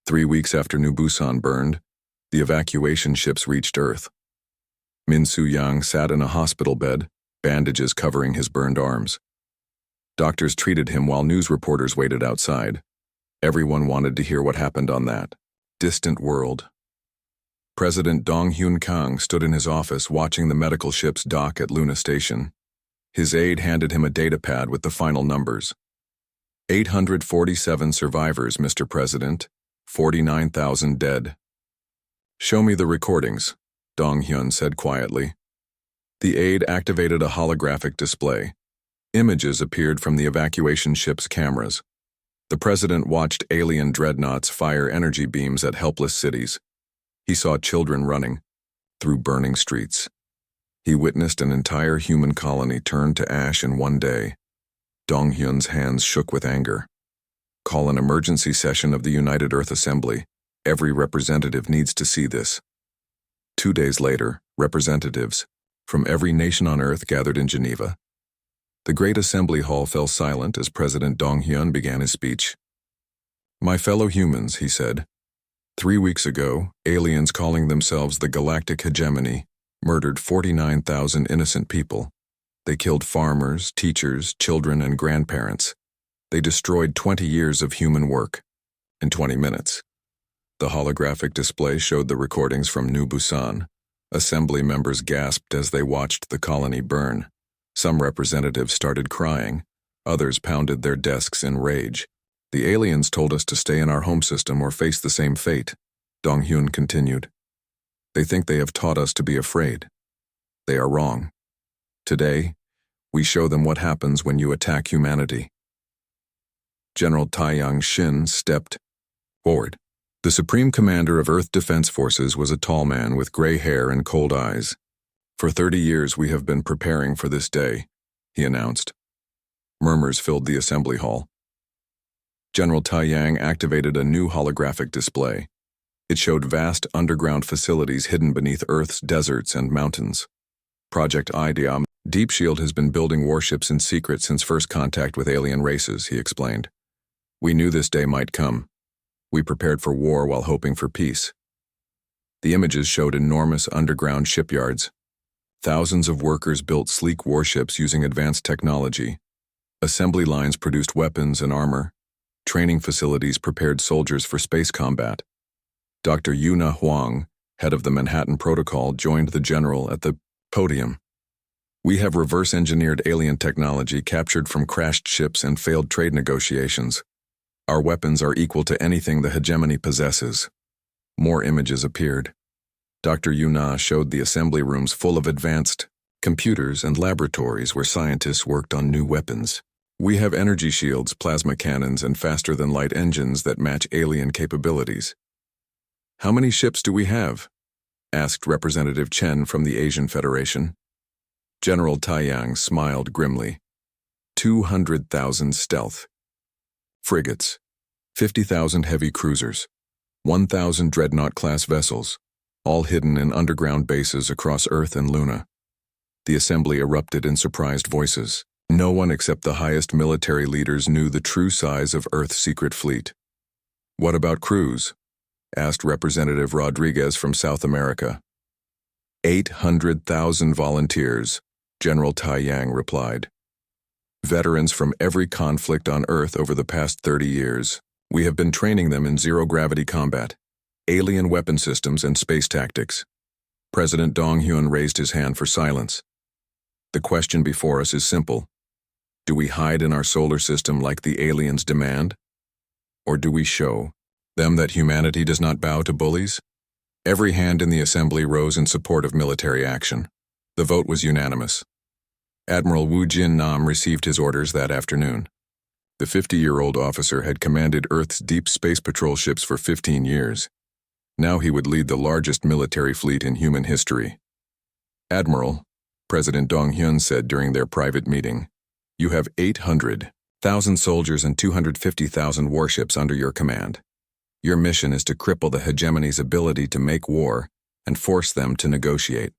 3 weeks after New Busan burned, the evacuation ships reached Earth. Min Soo-yang sat in a hospital bed, bandages covering his burned arms. Doctors treated him while news reporters waited outside. Everyone wanted to hear what happened on that distant world. President Dong Hyun Kang stood in his office watching the medical ships dock at Luna Station. His aide handed him a data pad with the final numbers. 847 survivors, Mr. President. 49,000 dead. Show me the recordings, Dong Hyun said quietly. The aide activated a holographic display. Images appeared from the evacuation ship's cameras. The president watched alien dreadnoughts fire energy beams at helpless cities. He saw children running through burning streets. He witnessed an entire human colony turn to ash in one day. Dong Hyun's hands shook with anger. Call an emergency session of the United Earth Assembly. Every representative needs to see this. 2 days later, representatives from every nation on Earth gathered in Geneva. The great assembly hall fell silent as President Dong Hyun began his speech. My fellow humans, he said. 3 weeks ago, aliens calling themselves the Galactic Hegemony murdered 49,000 innocent people. They killed farmers, teachers, children, and grandparents. They destroyed 20 years of human work in 20 minutes. The holographic display showed the recordings from New Busan. Assembly members gasped as they watched the colony burn. Some representatives started crying. Others pounded their desks in rage. The aliens told us to stay in our home system or face the same fate, Dong Hyun continued. They think they have taught us to be afraid. They are wrong. Today, we show them what happens when you attack humanity. General Taeyang Shin stepped forward. The Supreme Commander of Earth Defense Forces was a tall man with gray hair and cold eyes. For 30 years we have been preparing for this day, he announced. Murmurs filled the assembly hall. General Taeyang activated a new holographic display. It showed vast underground facilities hidden beneath Earth's deserts and mountains. Project Ideam Deep Shield has been building warships in secret since first contact with alien races, he explained. We knew this day might come. We prepared for war while hoping for peace. The images showed enormous underground shipyards. Thousands of workers built sleek warships using advanced technology. Assembly lines produced weapons and armor. Training facilities prepared soldiers for space combat. Dr. Yuna Huang, head of the Manhattan Protocol, joined the general at the podium. We have reverse-engineered alien technology captured from crashed ships and failed trade negotiations. Our weapons are equal to anything the hegemony possesses. More images appeared. Dr. Yuna showed the assembly rooms full of advanced computers and laboratories where scientists worked on new weapons. We have energy shields, plasma cannons, and faster-than-light engines that match alien capabilities. How many ships do we have? Asked Representative Chen from the Asian Federation. General Taeyang smiled grimly. 200,000 stealth frigates, 50,000 heavy cruisers, 1,000 dreadnought-class vessels, all hidden in underground bases across Earth and Luna. The assembly erupted in surprised voices. No one except the highest military leaders knew the true size of Earth's secret fleet. What about crews? Asked Representative Rodriguez from South America. 800,000 volunteers, General Taeyang replied. Veterans from every conflict on Earth over the past 30 years. We have been training them in zero-gravity combat, alien weapon systems, and space tactics. President Dong Hyun raised his hand for silence. The question before us is simple. Do we hide in our solar system like the aliens demand? Or do we show them that humanity does not bow to bullies? Every hand in the assembly rose in support of military action. The vote was unanimous. Admiral Wu Jin Nam received his orders that afternoon. The 50-year-old officer had commanded Earth's deep space patrol ships for 15 years. Now he would lead the largest military fleet in human history. Admiral, President Dong Hyun said during their private meeting, you have 800,000 soldiers and 250,000 warships under your command. Your mission is to cripple the hegemony's ability to make war and force them to negotiate.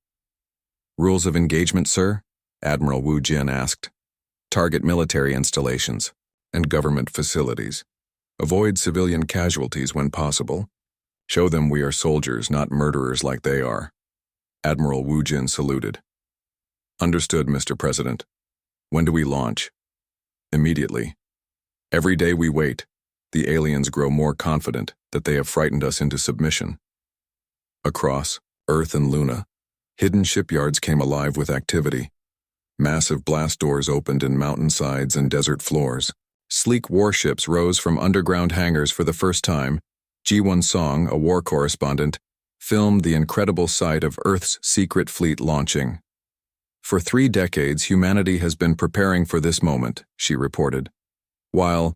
Rules of engagement, sir? Admiral Wu Jin asked. Target military installations and government facilities. Avoid civilian casualties when possible. Show them we are soldiers, not murderers like they are. Admiral Wu Jin saluted. Understood, Mr. President. When do we launch? Immediately. Every day we wait, the aliens grow more confident that they have frightened us into submission. Across Earth and Luna, hidden shipyards came alive with activity. Massive blast doors opened in mountainsides and desert floors. Sleek warships rose from underground hangars for the first time. Ji-Won Song, a war correspondent, filmed the incredible sight of Earth's secret fleet launching. For 3 decades, humanity has been preparing for this moment, she reported. While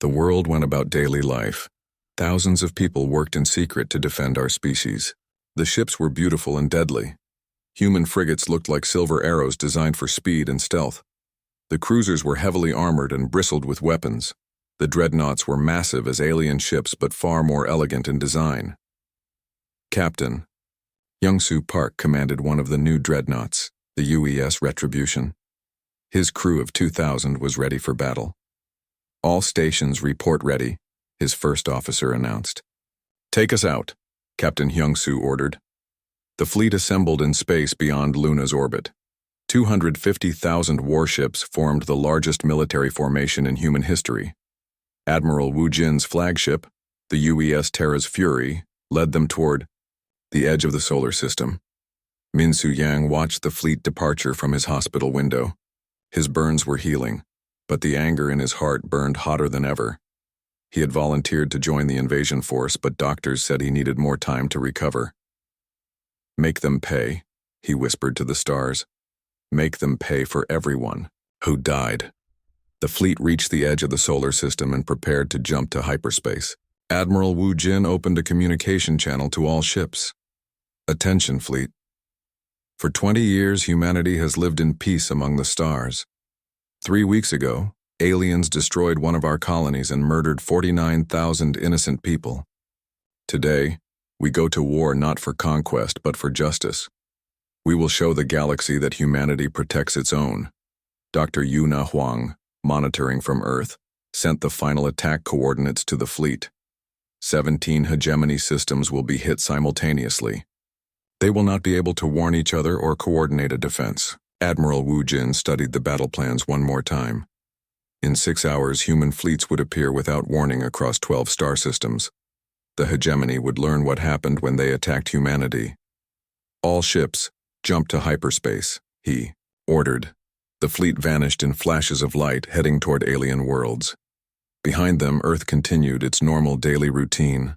the world went about daily life, thousands of people worked in secret to defend our species. The ships were beautiful and deadly. Human frigates looked like silver arrows designed for speed and stealth. The cruisers were heavily armored and bristled with weapons. The dreadnoughts were massive as alien ships but far more elegant in design. Captain Young-Soo Park commanded one of the new dreadnoughts, the UES Retribution. His crew of 2,000 was ready for battle. All stations report ready, his first officer announced. Take us out, Captain Hyung-Soo ordered. The fleet assembled in space beyond Luna's orbit. 250,000 warships formed the largest military formation in human history. Admiral Wu Jin's flagship, the UES Terra's Fury, led them toward the edge of the solar system. Min Su-yang watched the fleet departure from his hospital window. His burns were healing, but the anger in his heart burned hotter than ever. He had volunteered to join the invasion force, but doctors said he needed more time to recover. Make them pay, he whispered to the stars. Make them pay for everyone who died. The fleet reached the edge of the solar system and prepared to jump to hyperspace. Admiral Wu Jin opened a communication channel to all ships. Attention, fleet. For 20 years, humanity has lived in peace among the stars. 3 weeks ago, aliens destroyed one of our colonies and murdered 49,000 innocent people. Today, we go to war not for conquest but for justice. We will show the galaxy that humanity protects its own. Dr. Yuna Huang, monitoring from Earth, sent the final attack coordinates to the fleet. 17 hegemony systems will be hit simultaneously. They will not be able to warn each other or coordinate a defense. Admiral Wu Jin studied the battle plans one more time. In 6 hours, human fleets would appear without warning across 12 star systems. The hegemony would learn what happened when they attacked humanity. All ships, jump to hyperspace, he ordered. The fleet vanished in flashes of light, heading toward alien worlds. Behind them, Earth continued its normal daily routine.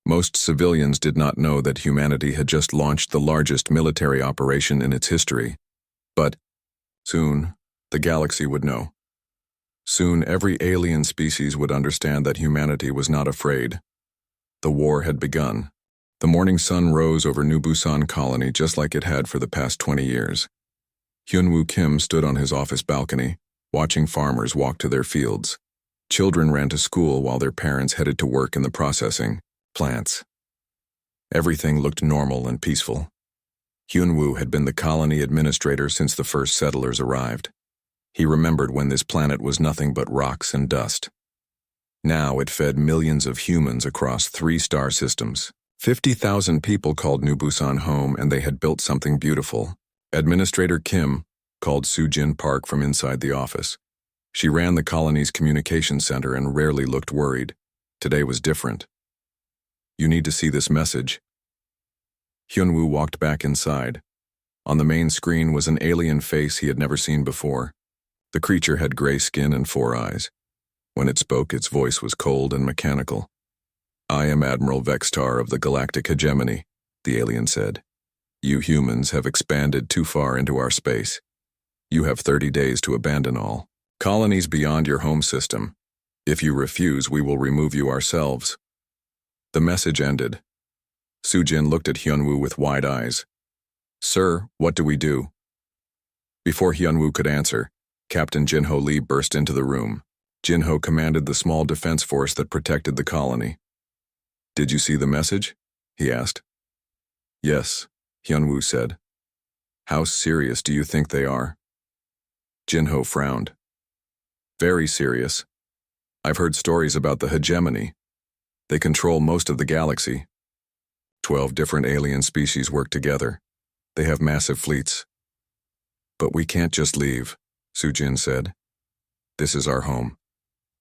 Most civilians did not know that humanity had just launched the largest military operation in its history. But soon, the galaxy would know. Soon, every alien species would understand that humanity was not afraid. The war had begun. The morning sun rose over New Busan colony just like it had for the past 20 years. Hyunwoo Kim stood on his office balcony, watching farmers walk to their fields. Children ran to school while their parents headed to work in the processing plants. Everything looked normal and peaceful. Hyunwoo had been the colony administrator since the first settlers arrived. He remembered when this planet was nothing but rocks and dust. Now it fed millions of humans across 3 star systems. 50,000 people called New Busan home, and they had built something beautiful. Administrator Kim called Soo-Jin Park from inside the office. She ran the colony's communication center and rarely looked worried. Today was different. You need to see this message. Hyunwoo walked back inside. On the main screen was an alien face he had never seen before. The creature had gray skin and 4 eyes. When it spoke, its voice was cold and mechanical. I am Admiral Vextar of the Galactic Hegemony, the alien said. You humans have expanded too far into our space. You have 30 days to abandon all colonies beyond your home system. If you refuse, we will remove you ourselves. The message ended. Soo-Jin looked at Hyunwoo with wide eyes. Sir, what do we do? Before Hyunwoo could answer, Captain Jinho Lee burst into the room. Jinho commanded the small defense force that protected the colony. Did you see the message? He asked. Yes, Hyunwoo said. How serious do you think they are? Jinho frowned. Very serious. I've heard stories about the hegemony. They control most of the galaxy. 12 different alien species work together. They have massive fleets. But we can't just leave, Sujin said. This is our home.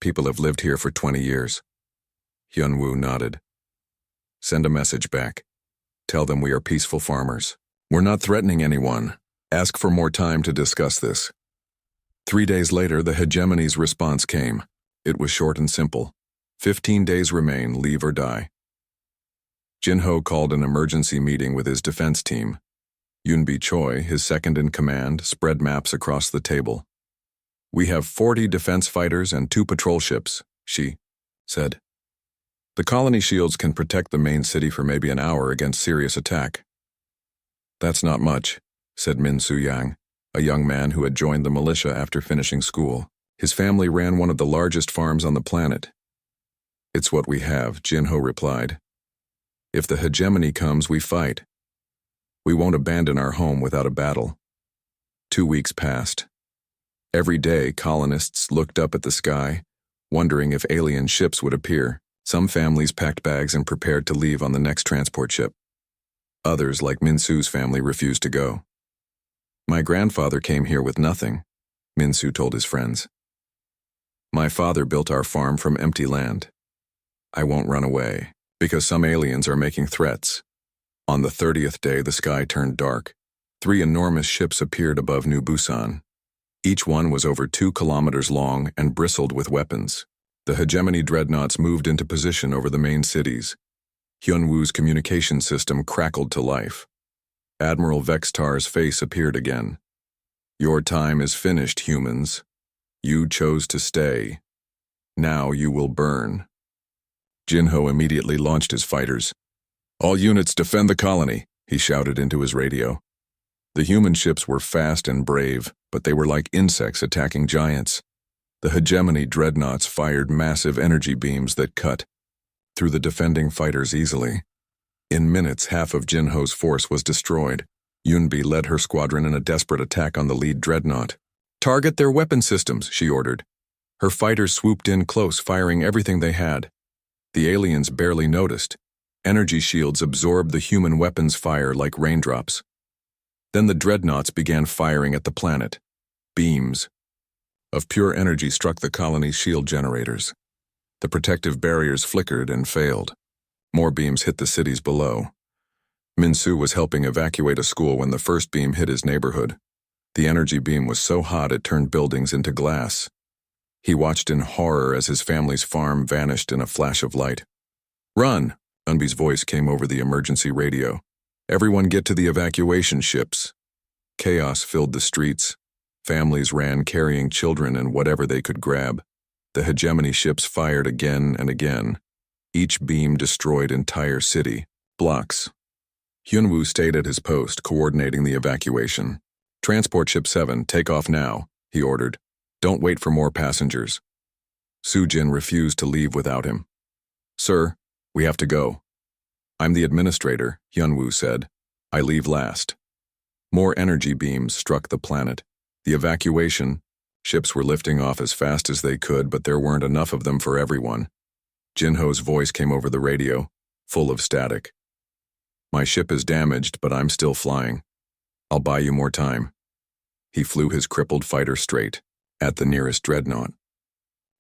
People have lived here for 20 years. Hyunwoo nodded. Send a message back. Tell them we are peaceful farmers. We're not threatening anyone. Ask for more time to discuss this. 3 days later, the hegemony's response came. It was short and simple. 15 days remain, leave or die. Jinho called an emergency meeting with his defense team. Yoonbi Choi, his second-in-command, spread maps across the table. We have 40 defense fighters and 2 patrol ships, she said. The colony shields can protect the main city for maybe an hour against serious attack. That's not much, said Min Soo-yang, a young man who had joined the militia after finishing school. His family ran one of the largest farms on the planet. It's what we have, Jinho replied. If the hegemony comes, we fight. We won't abandon our home without a battle. 2 weeks passed. Every day, colonists looked up at the sky, wondering if alien ships would appear. Some families packed bags and prepared to leave on the next transport ship. Others, like Min-soo's family, refused to go. My grandfather came here with nothing, Min-soo told his friends. My father built our farm from empty land. I won't run away, because some aliens are making threats. On the 30th day, the sky turned dark. 3 enormous ships appeared above New Busan. Each one was over 2 kilometers long and bristled with weapons. The hegemony dreadnoughts moved into position over the main cities. Hyunwoo's communication system crackled to life. Admiral Vextar's face appeared again. Your time is finished, humans. You chose to stay. Now you will burn. Jinho immediately launched his fighters. All units defend the colony, he shouted into his radio. The human ships were fast and brave, but they were like insects attacking giants. The hegemony dreadnoughts fired massive energy beams that cut through the defending fighters easily. In minutes, half of Jinho's force was destroyed. Yoonbi led her squadron in a desperate attack on the lead dreadnought. Target their weapon systems, she ordered. Her fighters swooped in close, firing everything they had. The aliens barely noticed. Energy shields absorbed the human weapons' fire like raindrops. Then the dreadnoughts began firing at the planet. Beams of pure energy struck the colony's shield generators. The protective barriers flickered and failed. More beams hit the cities below. Min-soo was helping evacuate a school when the first beam hit his neighborhood. The energy beam was so hot it turned buildings into glass. He watched in horror as his family's farm vanished in a flash of light. Run! Unbi's voice came over the emergency radio. Everyone get to the evacuation ships. Chaos filled the streets. Families ran carrying children and whatever they could grab. The hegemony ships fired again and again. Each beam destroyed entire city blocks. Hyunwoo stayed at his post, coordinating the evacuation. Transport Ship 7, take off now, he ordered. Don't wait for more passengers. Sujin refused to leave without him. Sir, we have to go. I'm the administrator, Hyunwoo said. I leave last. More energy beams struck the planet. The evacuation, ships were lifting off as fast as they could, but there weren't enough of them for everyone. Jinho's voice came over the radio, full of static. My ship is damaged, but I'm still flying. I'll buy you more time. He flew his crippled fighter straight at the nearest dreadnought.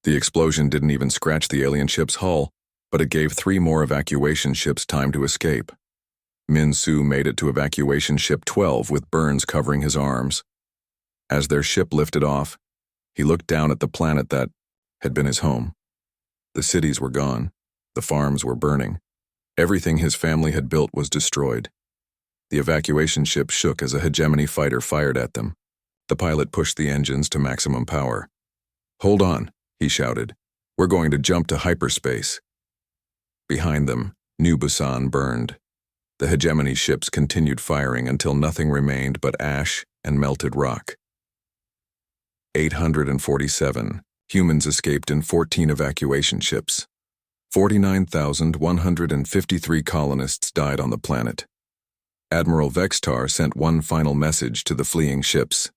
The explosion didn't even scratch the alien ship's hull, but it gave 3 more evacuation ships time to escape. Min-soo made it to evacuation ship 12 with burns covering his arms. As their ship lifted off, he looked down at the planet that had been his home. The cities were gone. The farms were burning. Everything his family had built was destroyed. The evacuation ship shook as a hegemony fighter fired at them. The pilot pushed the engines to maximum power. Hold on, he shouted. We're going to jump to hyperspace. Behind them, New Busan burned. The hegemony ships continued firing until nothing remained but ash and melted rock. 847 humans escaped in 14 evacuation ships. 49,153 colonists died on the planet. Admiral Vextar sent one final message to the fleeing ships.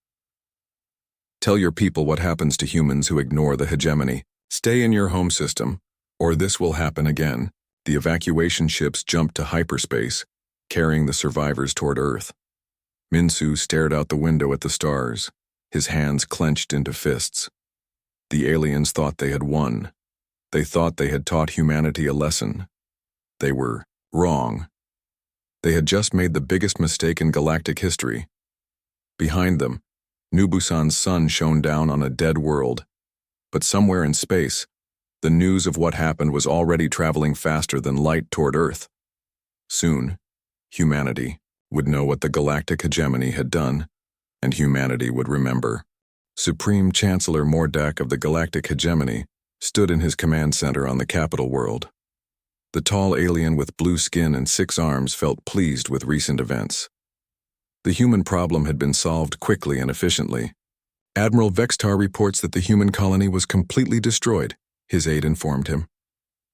Tell your people what happens to humans who ignore the hegemony. Stay in your home system, or this will happen again. The evacuation ships jumped to hyperspace, carrying the survivors toward Earth. Minsu stared out the window at the stars, his hands clenched into fists. The aliens thought they had won. They thought they had taught humanity a lesson. They were wrong. They had just made the biggest mistake in galactic history. Behind them, New Busan's sun shone down on a dead world. But somewhere in space, the news of what happened was already traveling faster than light toward Earth. Soon, humanity would know what the galactic hegemony had done, and humanity would remember. Supreme Chancellor Mordak of the galactic hegemony stood in his command center on the capital world. The tall alien with blue skin and 6 arms felt pleased with recent events. The human problem had been solved quickly and efficiently. Admiral Vextar reports that the human colony was completely destroyed, his aide informed him.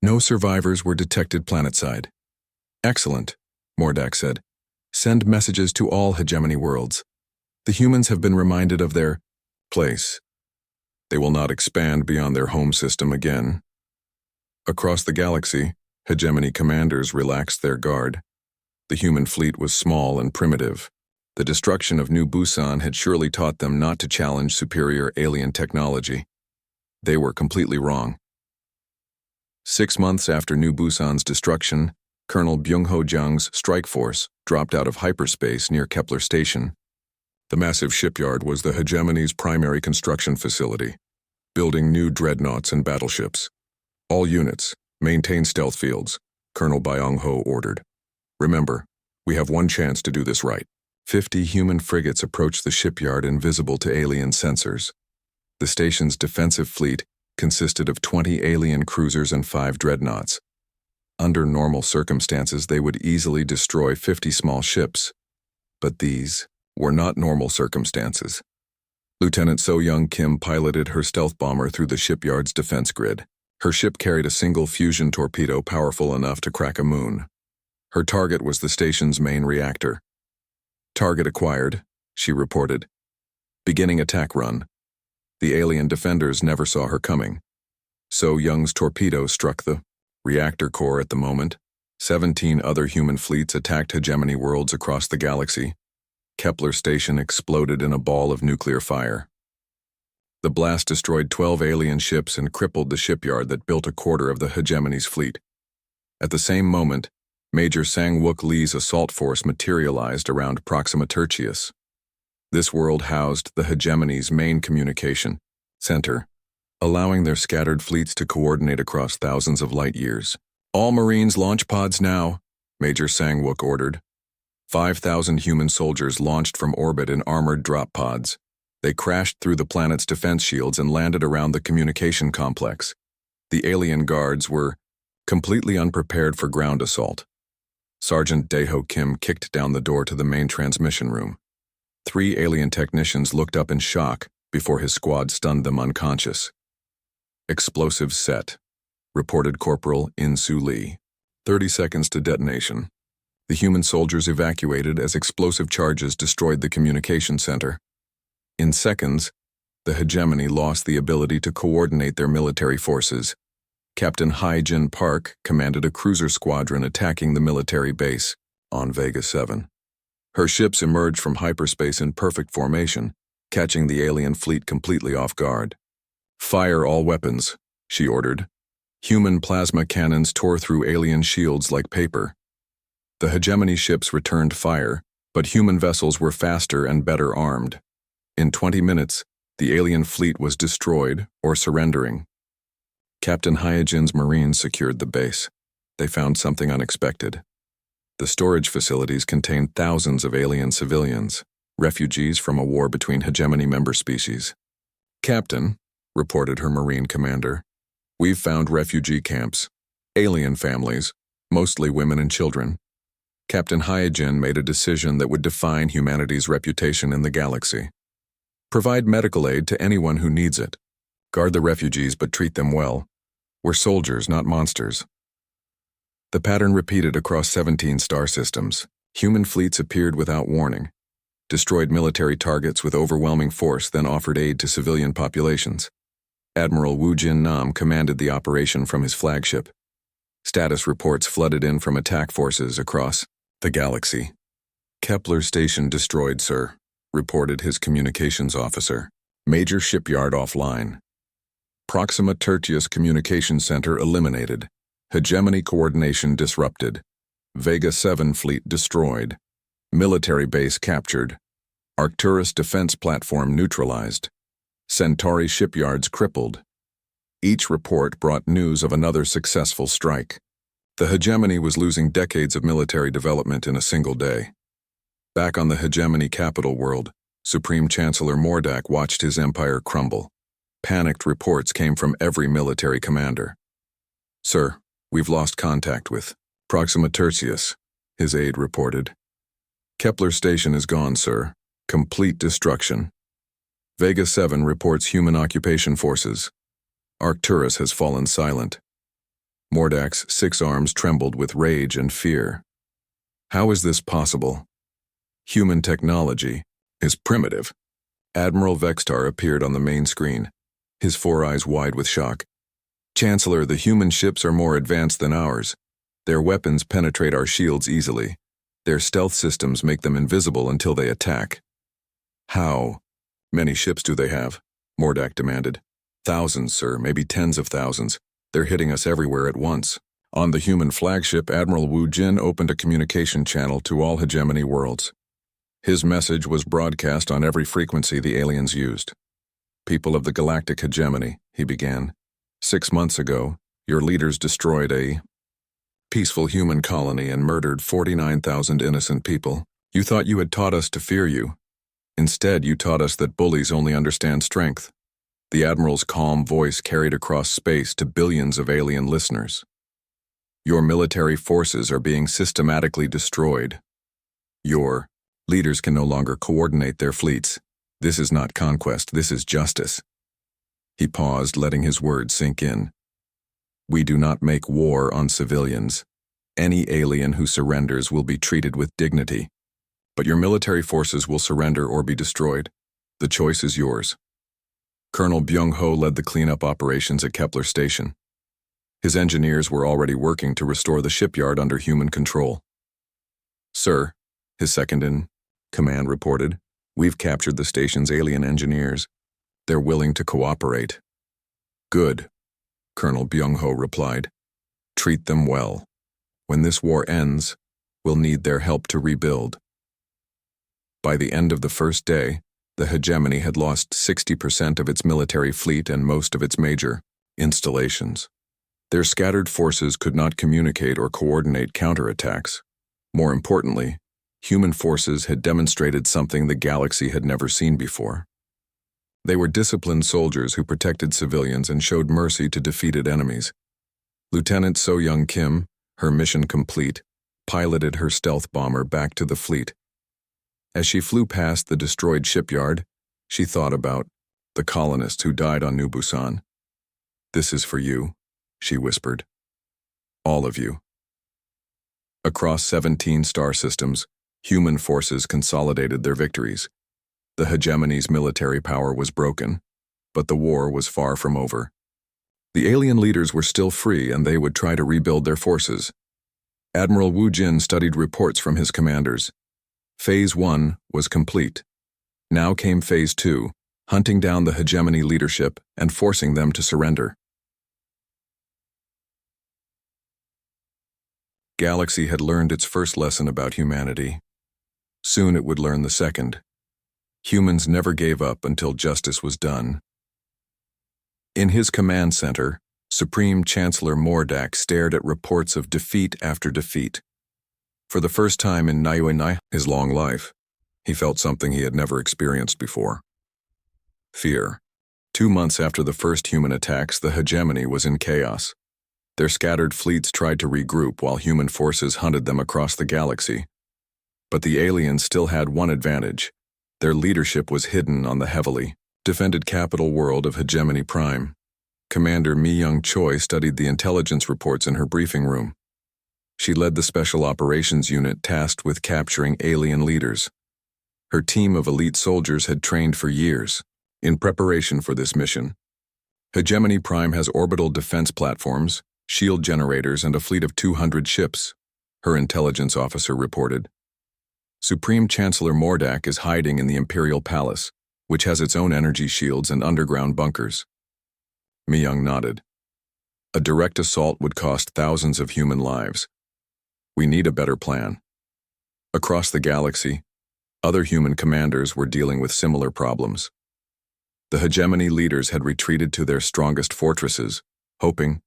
No survivors were detected planetside. Excellent, Mordak said. Send messages to all hegemony worlds. The humans have been reminded of their place. They will not expand beyond their home system again. Across the galaxy, hegemony commanders relaxed their guard. The human fleet was small and primitive. The destruction of New Busan had surely taught them not to challenge superior alien technology. They were completely wrong. 6 months after New Busan's destruction, Colonel Byung-ho Jung's strike force dropped out of hyperspace near Kepler Station. The massive shipyard was the hegemony's primary construction facility, building new dreadnoughts and battleships. All units, maintain stealth fields, Colonel Byung-ho ordered. Remember, we have one chance to do this right. 50 human frigates approached the shipyard invisible to alien sensors. The station's defensive fleet consisted of 20 alien cruisers and 5 dreadnoughts. Under normal circumstances, they would easily destroy 50 small ships. But these were not normal circumstances. Lieutenant So-Young Kim piloted her stealth bomber through the shipyard's defense grid. Her ship carried a single fusion torpedo powerful enough to crack a moon. Her target was the station's main reactor. Target acquired, she reported. Beginning attack run. The alien defenders never saw her coming. So-Young's torpedo struck the reactor core at the moment. 17 other human fleets attacked hegemony worlds across the galaxy. Kepler Station exploded in a ball of nuclear fire. The blast destroyed 12 alien ships and crippled the shipyard that built a quarter of the hegemony's fleet. At the same moment, Major Sang-Wook Lee's assault force materialized around Proxima Tertius. This world housed the hegemony's main communication center, allowing their scattered fleets to coordinate across thousands of light years. All Marines launch pods now, Major Sang-Wook ordered. 5,000 human soldiers launched from orbit in armored drop pods. They crashed through the planet's defense shields and landed around the communication complex. The alien guards were completely unprepared for ground assault. Sergeant Daeho Kim kicked down the door to the main transmission room. 3 alien technicians looked up in shock before his squad stunned them unconscious. Explosives set, reported Corporal In-Soo Lee. 30 seconds to detonation. The human soldiers evacuated as explosive charges destroyed the communication center. In seconds, the hegemony lost the ability to coordinate their military forces. Captain Hai-Jin Park commanded a cruiser squadron attacking the military base on Vega 7. Her ships emerged from hyperspace in perfect formation, catching the alien fleet completely off guard. Fire all weapons, she ordered. Human plasma cannons tore through alien shields like paper. The hegemony ships returned fire, but human vessels were faster and better armed. In 20 minutes, the alien fleet was destroyed or surrendering. Captain Hyojin's Marines secured the base. They found something unexpected. The storage facilities contained thousands of alien civilians, refugees from a war between hegemony member species. Captain, reported her Marine commander, we've found refugee camps, alien families, mostly women and children. Captain Hyojin made a decision that would define humanity's reputation in the galaxy. Provide medical aid to anyone who needs it. Guard the refugees but treat them well. We're soldiers, not monsters. The pattern repeated across 17 star systems. Human fleets appeared without warning, destroyed military targets with overwhelming force, then offered aid to civilian populations. Admiral Wu Jin Nam commanded the operation from his flagship. Status reports flooded in from attack forces across the galaxy. Kepler Station destroyed, sir, reported his communications officer. Major shipyard offline. Proxima Tertius Communication Center eliminated. Hegemony coordination disrupted. Vega 7 fleet destroyed. Military base captured. Arcturus defense platform neutralized. Centauri shipyards crippled. Each report brought news of another successful strike. The hegemony was losing decades of military development in a single day. Back on the hegemony capital world, Supreme Chancellor Mordak watched his empire crumble. Panicked reports came from every military commander. Sir, we've lost contact with Proxima Tertius, his aide reported. Kepler Station is gone, sir. Complete destruction. Vega 7 reports human occupation forces. Arcturus has fallen silent. Mordak's 6 arms trembled with rage and fear. How is this possible? Human technology is primitive. Admiral Vextar appeared on the main screen, his 4 eyes wide with shock. Chancellor, the human ships are more advanced than ours. Their weapons penetrate our shields easily. Their stealth systems make them invisible until they attack. How many ships do they have? Mordak demanded. Thousands, sir, maybe tens of thousands. They're hitting us everywhere at once. On the human flagship, Admiral Wu Jin opened a communication channel to all hegemony worlds. His message was broadcast on every frequency the aliens used. People of the Galactic hegemony, he began. 6 months ago, your leaders destroyed a peaceful human colony and murdered 49,000 innocent people. You thought you had taught us to fear you. Instead, you taught us that bullies only understand strength. The Admiral's calm voice carried across space to billions of alien listeners. Your military forces are being systematically destroyed. Your leaders can no longer coordinate their fleets. This is not conquest, this is justice. He paused, letting his words sink in. We do not make war on civilians. Any alien who surrenders will be treated with dignity. But your military forces will surrender or be destroyed. The choice is yours. Colonel Byung-ho led the cleanup operations at Kepler Station. His engineers were already working to restore the shipyard under human control. Sir, his second-in-command reported, we've captured the station's alien engineers. They're willing to cooperate. Good, Colonel Byung-ho replied. Treat them well. When this war ends, we'll need their help to rebuild. By the end of the first day, the hegemony had lost 60% of its military fleet and most of its major installations. Their scattered forces could not communicate or coordinate counterattacks. More importantly, human forces had demonstrated something the galaxy had never seen before. They were disciplined soldiers who protected civilians and showed mercy to defeated enemies. Lieutenant So-Young Kim, her mission complete, piloted her stealth bomber back to the fleet. As she flew past the destroyed shipyard, she thought about the colonists who died on New Busan. This is for you, she whispered. All of you. Across 17 star systems, human forces consolidated their victories. The hegemony's military power was broken, but the war was far from over. The alien leaders were still free and they would try to rebuild their forces. Admiral Wu Jin studied reports from his commanders. Phase 1 was complete. Now came Phase 2, hunting down the hegemony leadership and forcing them to surrender. Galaxy had learned its first lesson about humanity. Soon it would learn the second. Humans never gave up until justice was done. In his command center, Supreme Chancellor Mordak stared at reports of defeat after defeat. For the first time in his long life, he felt something he had never experienced before. Fear. 2 months after the first human attacks, the hegemony was in chaos. Their scattered fleets tried to regroup while human forces hunted them across the galaxy. But the aliens still had one advantage. Their leadership was hidden on the heavily defended capital world of Hegemony Prime. Commander Mi-young Choi studied the intelligence reports in her briefing room. She led the Special Operations Unit tasked with capturing alien leaders. Her team of elite soldiers had trained for years in preparation for this mission. Hegemony Prime has orbital defense platforms, shield generators, and a fleet of 200 ships, her intelligence officer reported. Supreme Chancellor Mordak is hiding in the Imperial Palace, which has its own energy shields and underground bunkers. Mi-young nodded. A direct assault would cost thousands of human lives. We need a better plan. Across the galaxy, other human commanders were dealing with similar problems. The hegemony leaders had retreated to their strongest fortresses, hoping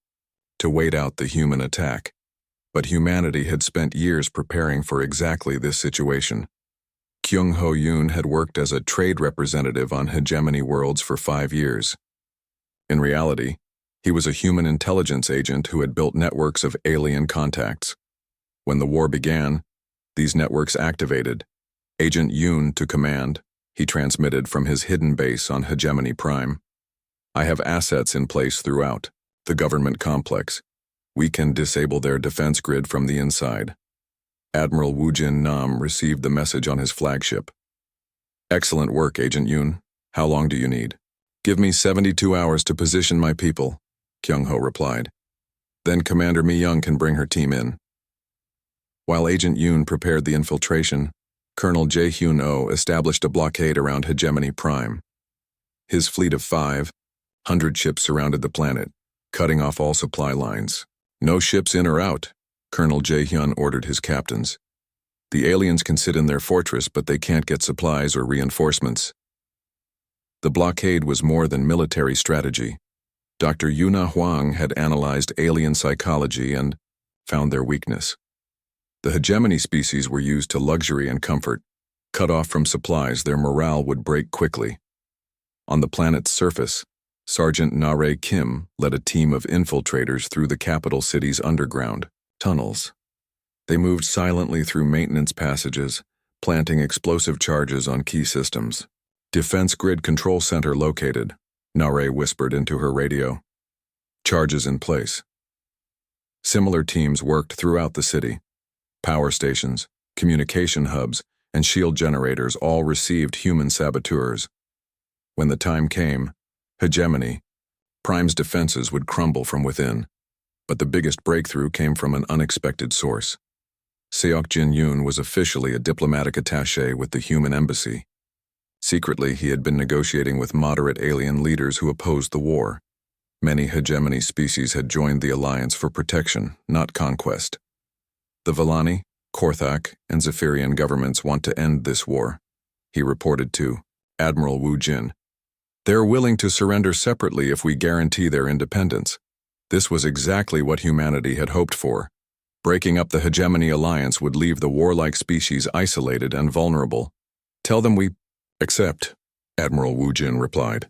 to wait out the human attack. But humanity had spent years preparing for exactly this situation. Kyung-ho Yoon had worked as a trade representative on hegemony worlds for 5 years. In reality, he was a human intelligence agent who had built networks of alien contacts. When the war began, these networks activated. Agent Yoon to command, he transmitted from his hidden base on Hegemony Prime. I have assets in place throughout the government complex. We can disable their defense grid from the inside. Admiral Woo Jin Nam received the message on his flagship. Excellent work, Agent Yoon. How long do you need? Give me 72 hours to position my people, Kyung-ho replied. Then Commander Mi-young can bring her team in. While Agent Yoon prepared the infiltration, Colonel Jae-hyun-oh established a blockade around Hegemony Prime. His fleet of 500 ships surrounded the planet, cutting off all supply lines. No ships in or out, Colonel Jae-hyun ordered his captains. The aliens can sit in their fortress, but they can't get supplies or reinforcements. The blockade was more than military strategy. Dr. Yuna Huang had analyzed alien psychology and found their weakness. The hegemony species were used to luxury and comfort. Cut off from supplies, their morale would break quickly. On the planet's surface, Sergeant Na-rae Kim led a team of infiltrators through the capital city's underground tunnels. They moved silently through maintenance passages, planting explosive charges on key systems. Defense Grid Control Center located, Na-rae whispered into her radio. Charges in place. Similar teams worked throughout the city. Power stations, communication hubs, and shield generators all received human saboteurs. When the time came, Hegemony Prime's defenses would crumble from within. But the biggest breakthrough came from an unexpected source. Seok Jin-yoon was officially a diplomatic attaché with the human embassy. Secretly, he had been negotiating with moderate alien leaders who opposed the war. Many hegemony species had joined the alliance for protection, not conquest. The Vellani, Korthak, and Zephyrian governments want to end this war, he reported to Admiral Woo Jin. They're willing to surrender separately if we guarantee their independence. This was exactly what humanity had hoped for. Breaking up the hegemony alliance would leave the warlike species isolated and vulnerable. Tell them we accept, Admiral Woo Jin replied.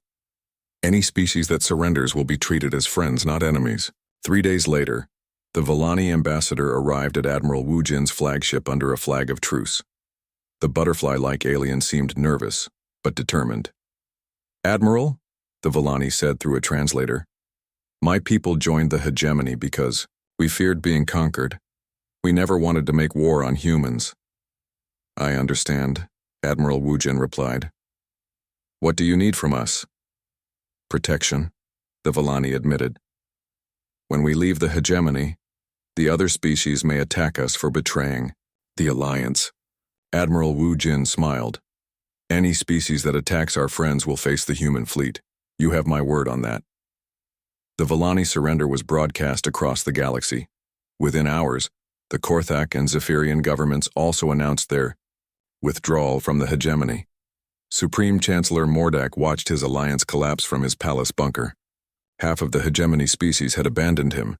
Any species that surrenders will be treated as friends, not enemies. 3 days later, the Vellani ambassador arrived at Admiral Woo Jin's flagship under a flag of truce. The butterfly-like alien seemed nervous, but determined. Admiral, the Vellani said through a translator, my people joined the hegemony because we feared being conquered. We never wanted to make war on humans. I understand, Admiral Woo Jin replied. What do you need from us? Protection, the Vellani admitted. When we leave the hegemony, the other species may attack us for betraying the alliance. Admiral Woo Jin smiled. Any species that attacks our friends will face the human fleet. You have my word on that. The Vellani surrender was broadcast across the galaxy. Within hours, the Korthak and Zephyrian governments also announced their withdrawal from the hegemony. Supreme Chancellor Mordak watched his alliance collapse from his palace bunker. Half of the hegemony species had abandoned him.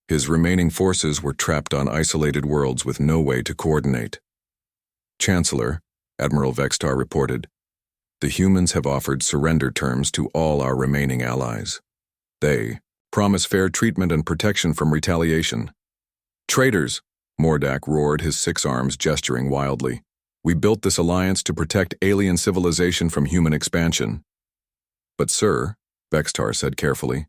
His remaining forces were trapped on isolated worlds with no way to coordinate. Chancellor, Admiral Vextar reported, the humans have offered surrender terms to all our remaining allies. They promise fair treatment and protection from retaliation. Traitors, Mordak roared, his 6 arms gesturing wildly. We built this alliance to protect alien civilization from human expansion. But sir, Vextar said carefully,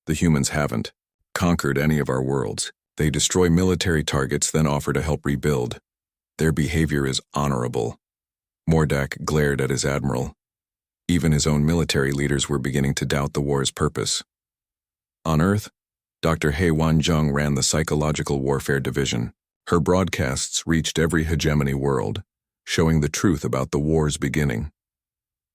the humans haven't conquered any of our worlds. They destroy military targets, then offer to help rebuild. Their behavior is honorable. Mordak glared at his admiral. Even his own military leaders were beginning to doubt the war's purpose. On Earth, Dr. Hei-Wan Jung ran the Psychological Warfare Division. Her broadcasts reached every hegemony world, showing the truth about the war's beginning.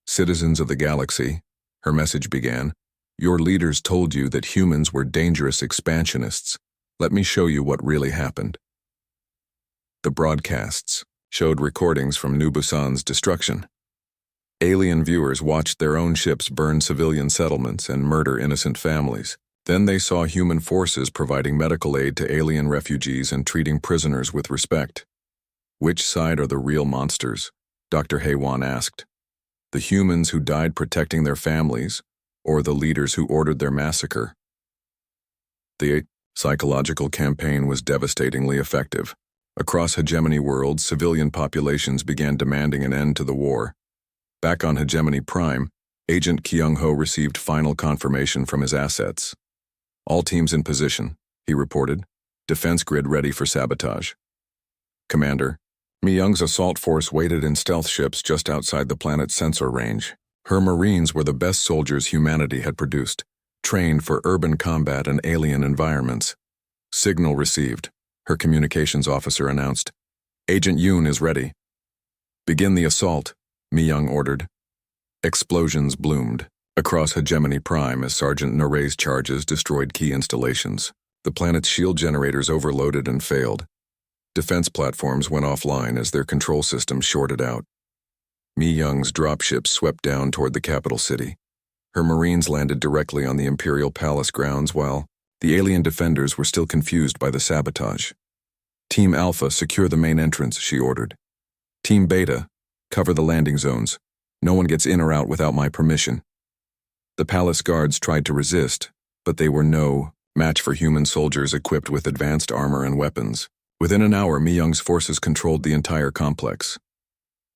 Citizens of the galaxy, her message began, your leaders told you that humans were dangerous expansionists. Let me show you what really happened. The broadcasts showed recordings from New Busan's destruction. Alien viewers watched their own ships burn civilian settlements and murder innocent families. Then they saw human forces providing medical aid to alien refugees and treating prisoners with respect. Which side are the real monsters? Dr. Hei-Wan asked. The humans who died protecting their families, or the leaders who ordered their massacre? The psychological campaign was devastatingly effective. Across hegemony worlds, civilian populations began demanding an end to the war. Back on Hegemony Prime, Agent Kyung-ho received final confirmation from his assets. All teams in position, he reported. Defense grid ready for sabotage. Commander, Mi-young's assault force waited in stealth ships just outside the planet's sensor range. Her Marines were the best soldiers humanity had produced, trained for urban combat and alien environments. Signal received, her communications officer announced. Agent Yoon is ready. Begin the assault, Mi-young ordered. Explosions bloomed across Hegemony Prime as Sergeant Naray's charges destroyed key installations. The planet's shield generators overloaded and failed. Defense platforms went offline as their control systems shorted out. Mi-young's dropships swept down toward the capital city. Her Marines landed directly on the Imperial Palace grounds while the alien defenders were still confused by the sabotage. Team Alpha, secure the main entrance, she ordered. Team Beta, cover the landing zones. No one gets in or out without my permission. The palace guards tried to resist, but they were no match for human soldiers equipped with advanced armor and weapons. Within an hour, Mi-young's forces controlled the entire complex.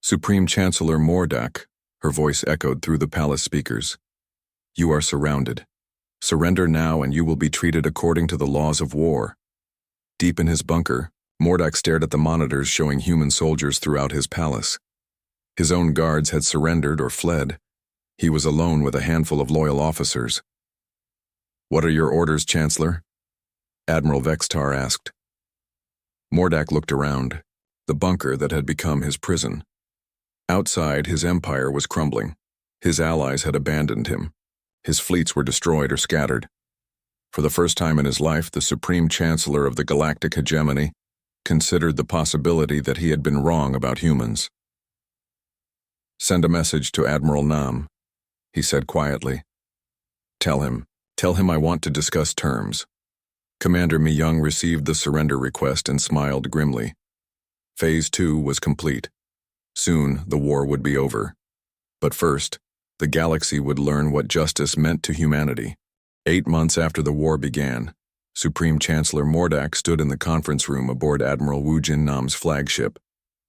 Supreme Chancellor Mordak, her voice echoed through the palace speakers. You are surrounded. Surrender now and you will be treated according to the laws of war. Deep in his bunker, Mordak stared at the monitors showing human soldiers throughout his palace. His own guards had surrendered or fled. He was alone with a handful of loyal officers. What are your orders, Chancellor? Admiral Vextar asked. Mordak looked around, the bunker that had become his prison. Outside, his empire was crumbling. His allies had abandoned him. His fleets were destroyed or scattered. For the first time in his life, the Supreme Chancellor of the Galactic Hegemony considered the possibility that he had been wrong about humans. Send a message to Admiral Nam, he said quietly. Tell him I want to discuss terms. Commander Mi-young received the surrender request and smiled grimly. Phase 2 was complete. Soon, the war would be over. But first, the galaxy would learn what justice meant to humanity. 8 months after the war began, Supreme Chancellor Mordak stood in the conference room aboard Admiral Wu Jin-nam's flagship.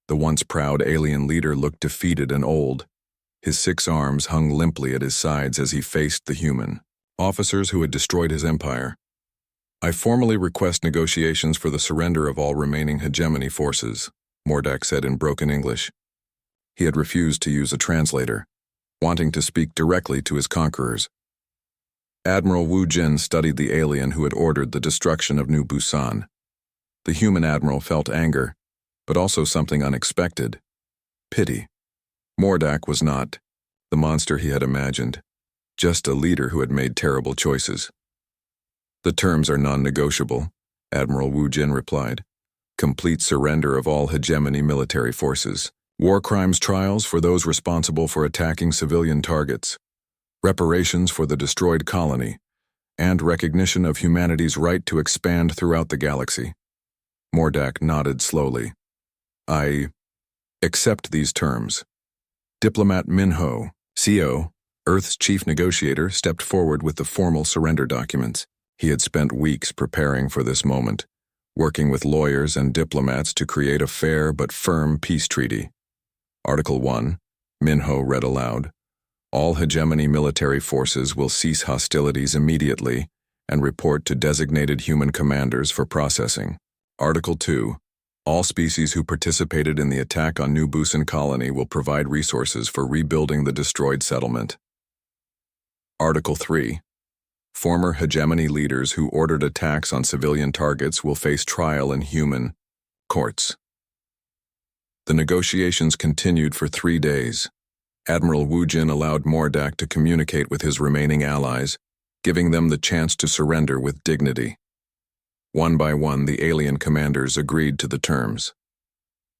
The once proud alien leader looked defeated and old. His 6 arms hung limply at his sides as he faced the human officers who had destroyed his empire. I formally request negotiations for the surrender of all remaining hegemony forces, Mordak said in broken English. He had refused to use a translator, wanting to speak directly to his conquerors. Admiral Wu Jin studied the alien who had ordered the destruction of New Busan. The human admiral felt anger, but also something unexpected. Pity. Mordak was not the monster he had imagined, just a leader who had made terrible choices. The terms are non-negotiable, Admiral Wu Jin replied. Complete surrender of all hegemony military forces. War crimes trials for those responsible for attacking civilian targets. Reparations for the destroyed colony. And recognition of humanity's right to expand throughout the galaxy. Mordak nodded slowly. I accept these terms. Diplomat Minho, CO, Earth's chief negotiator, stepped forward with the formal surrender documents. He had spent weeks preparing for this moment, working with lawyers and diplomats to create a fair but firm peace treaty. Article 1, Minho read aloud. All hegemony military forces will cease hostilities immediately and report to designated human commanders for processing. Article 2, All species who participated in the attack on New Busan colony will provide resources for rebuilding the destroyed settlement. Article 3. Former hegemony leaders who ordered attacks on civilian targets will face trial in human courts. The negotiations continued for 3 days. Admiral Wu Jin allowed Mordak to communicate with his remaining allies, giving them the chance to surrender with dignity. One by one, the alien commanders agreed to the terms.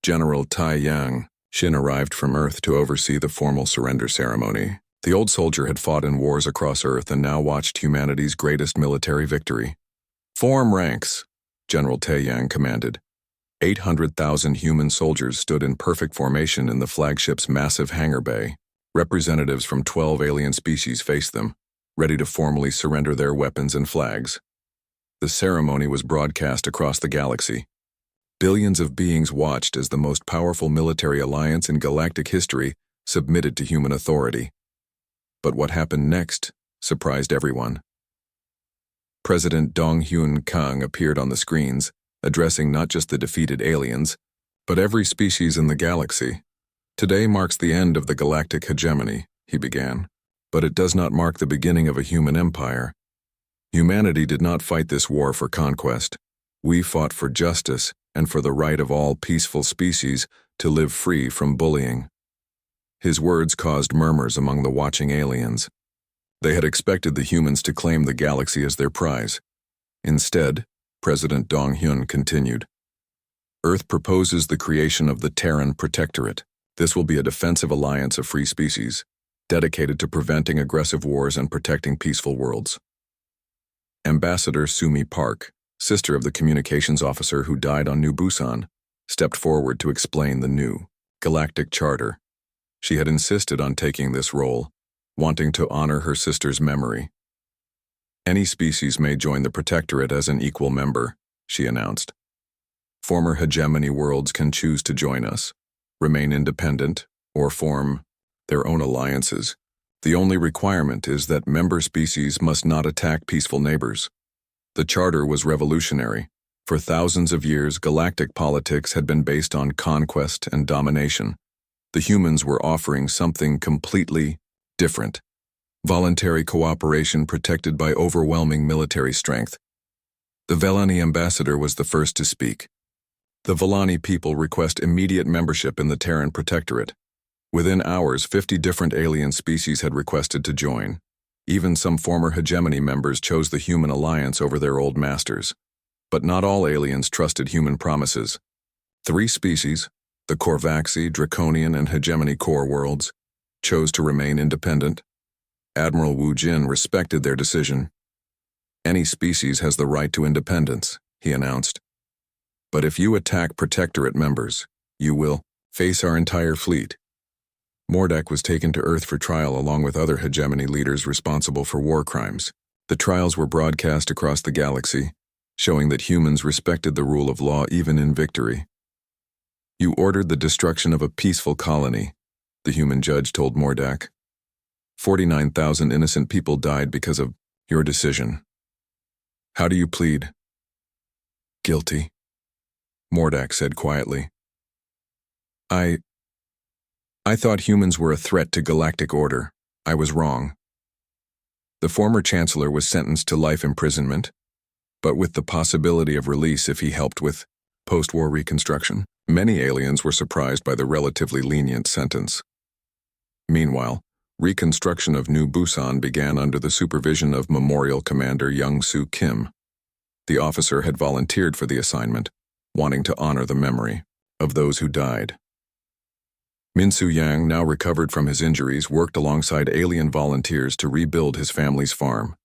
General Tai Yang Shin arrived from Earth to oversee the formal surrender ceremony. The old soldier had fought in wars across Earth and now watched humanity's greatest military victory. Form ranks, General Tai Yang commanded. 800,000 human soldiers stood in perfect formation in the flagship's massive hangar bay. Representatives from 12 alien species faced them, ready to formally surrender their weapons and flags. The ceremony was broadcast across the galaxy. Billions of beings watched as the most powerful military alliance in galactic history submitted to human authority. But what happened next surprised everyone. President Dong Hyun Kang appeared on the screens, addressing not just the defeated aliens, but every species in the galaxy. Today marks the end of the galactic hegemony, he began, but it does not mark the beginning of a human empire. Humanity did not fight this war for conquest. We fought for justice and for the right of all peaceful species to live free from bullying. His words caused murmurs among the watching aliens. They had expected the humans to claim the galaxy as their prize. Instead, President Dong Hyun continued, Earth proposes the creation of the Terran Protectorate. This will be a defensive alliance of free species, dedicated to preventing aggressive wars and protecting peaceful worlds. Ambassador Sumi Park, sister of the communications officer who died on New Busan, stepped forward to explain the new Galactic Charter. She had insisted on taking this role, wanting to honor her sister's memory. Any species may join the Protectorate as an equal member, she announced. Former hegemony worlds can choose to join us, remain independent, or form their own alliances. The only requirement is that member species must not attack peaceful neighbors. The charter was revolutionary. For thousands of years, galactic politics had been based on conquest and domination. The humans were offering something completely different. Voluntary cooperation protected by overwhelming military strength. The Velani ambassador was the first to speak. The Velani people request immediate membership in the Terran Protectorate. Within hours, 50 different alien species had requested to join. Even some former hegemony members chose the human alliance over their old masters. But not all aliens trusted human promises. 3 species, the Korvaxi, Draconian, and Hegemony core worlds, chose to remain independent. Admiral Wu Jin respected their decision. Any species has the right to independence, he announced. But if you attack Protectorate members, you will face our entire fleet. Mordak was taken to Earth for trial along with other hegemony leaders responsible for war crimes. The trials were broadcast across the galaxy, showing that humans respected the rule of law even in victory. You ordered the destruction of a peaceful colony, the human judge told Mordak. 49,000 innocent people died because of your decision. How do you plead? Guilty, Mordak said quietly. I thought humans were a threat to galactic order. I was wrong. The former chancellor was sentenced to life imprisonment, but with the possibility of release if he helped with post-war reconstruction. Many aliens were surprised by the relatively lenient sentence. Meanwhile, reconstruction of New Busan began under the supervision of Memorial Commander Young-Soo Kim. The officer had volunteered for the assignment, wanting to honor the memory of those who died. Min-Soo Yang, now recovered from his injuries, worked alongside alien volunteers to rebuild his family's farm.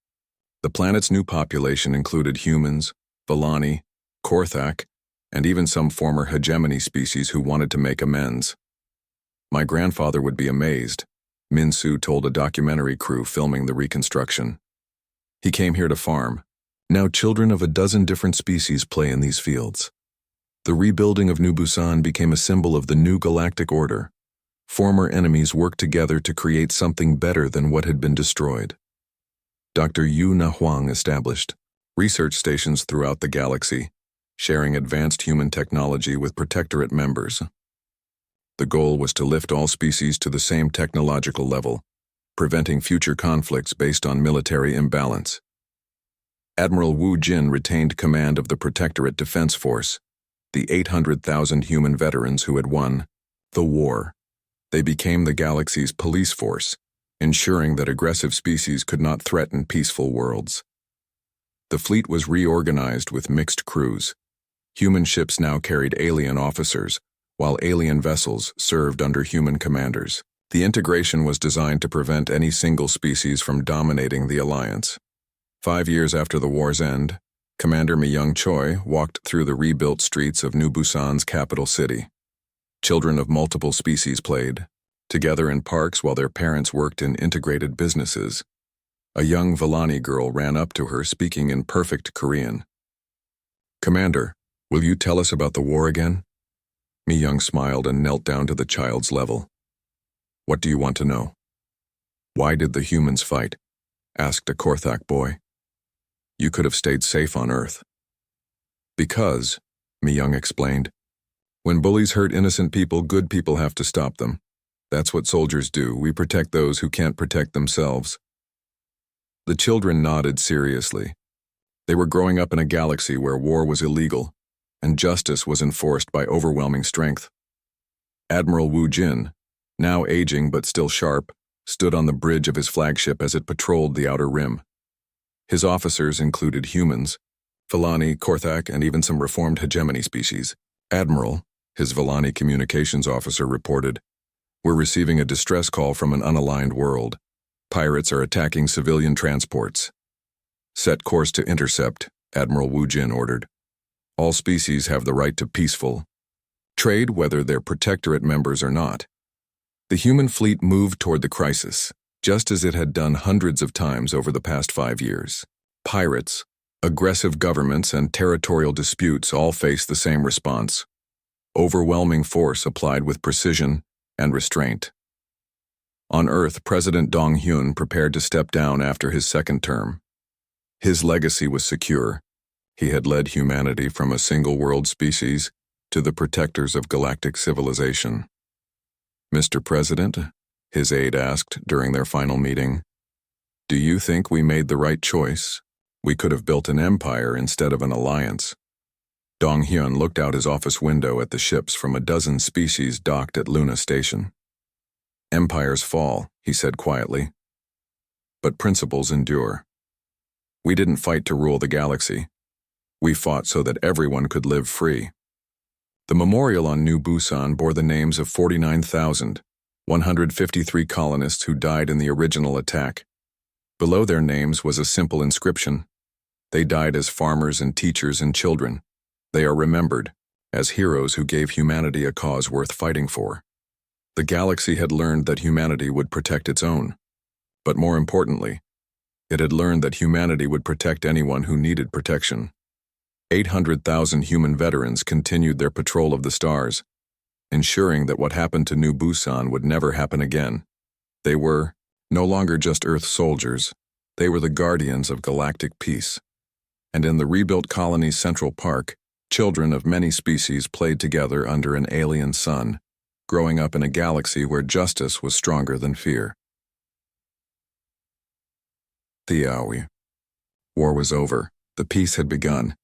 The planet's new population included humans, Velani, Korthak, and even some former hegemony species who wanted to make amends. My grandfather would be amazed, Min-Soo told a documentary crew filming the reconstruction. He came here to farm. Now children of a dozen different species play in these fields. The rebuilding of New Busan became a symbol of the new galactic order. Former enemies worked together to create something better than what had been destroyed. Dr. Yu Na Huang established research stations throughout the galaxy, sharing advanced human technology with Protectorate members. The goal was to lift all species to the same technological level, preventing future conflicts based on military imbalance. Admiral Wu Jin retained command of the Protectorate Defense Force, the 800,000 human veterans who had won the war. They became the galaxy's police force, ensuring that aggressive species could not threaten peaceful worlds. The fleet was reorganized with mixed crews. Human ships now carried alien officers, while alien vessels served under human commanders. The integration was designed to prevent any single species from dominating the alliance. 5 years after the war's end, Commander Mi-young Choi walked through the rebuilt streets of New Busan's capital city. Children of multiple species played, together in parks while their parents worked in integrated businesses. A young Vellani girl ran up to her speaking in perfect Korean. "Commander, will you tell us about the war again?" Mi-young smiled and knelt down to the child's level. "What do you want to know?" "Why did the humans fight?" asked a Korthak boy. "You could have stayed safe on Earth." "Because," Mi-young explained, "when bullies hurt innocent people, good people have to stop them. That's what soldiers do. We protect those who can't protect themselves." The children nodded seriously. They were growing up in a galaxy where war was illegal, and justice was enforced by overwhelming strength. Admiral Wu Jin, now aging but still sharp, stood on the bridge of his flagship as it patrolled the outer rim. His officers included humans, Vellani, Korthak, and even some reformed hegemony species. "Admiral," his Vellani communications officer reported, "we're receiving a distress call from an unaligned world. Pirates are attacking civilian transports." "Set course to intercept," Admiral Wu Jin ordered. "All species have the right to peaceful trade, whether they're Protectorate members or not." The human fleet moved toward the crisis, just as it had done hundreds of times over the past 5 years. Pirates, aggressive governments, and territorial disputes all faced the same response: overwhelming force applied with precision and restraint. On Earth, President Dong Hyun prepared to step down after his second term. His legacy was secure. He had led humanity from a single-world species to the protectors of galactic civilization. "Mr. President," his aide asked during their final meeting, "do you think we made the right choice? We could have built an empire instead of an alliance." Dong Hyun looked out his office window at the ships from a dozen species docked at Luna Station. "Empires fall," he said quietly, "but principles endure. We didn't fight to rule the galaxy. We fought so that everyone could live free." The memorial on New Busan bore the names of 49,153 colonists who died in the original attack. Below their names was a simple inscription: "They died as farmers and teachers and children. They are remembered as heroes who gave humanity a cause worth fighting for." The galaxy had learned that humanity would protect its own. But more importantly, it had learned that humanity would protect anyone who needed protection. 800,000 human veterans continued their patrol of the stars, ensuring that what happened to New Busan would never happen again. They were no longer just Earth soldiers, they were the guardians of galactic peace. And in the rebuilt colony's central park, children of many species played together under an alien sun, growing up in a galaxy where justice was stronger than fear. The Aoi. War was over. The peace had begun.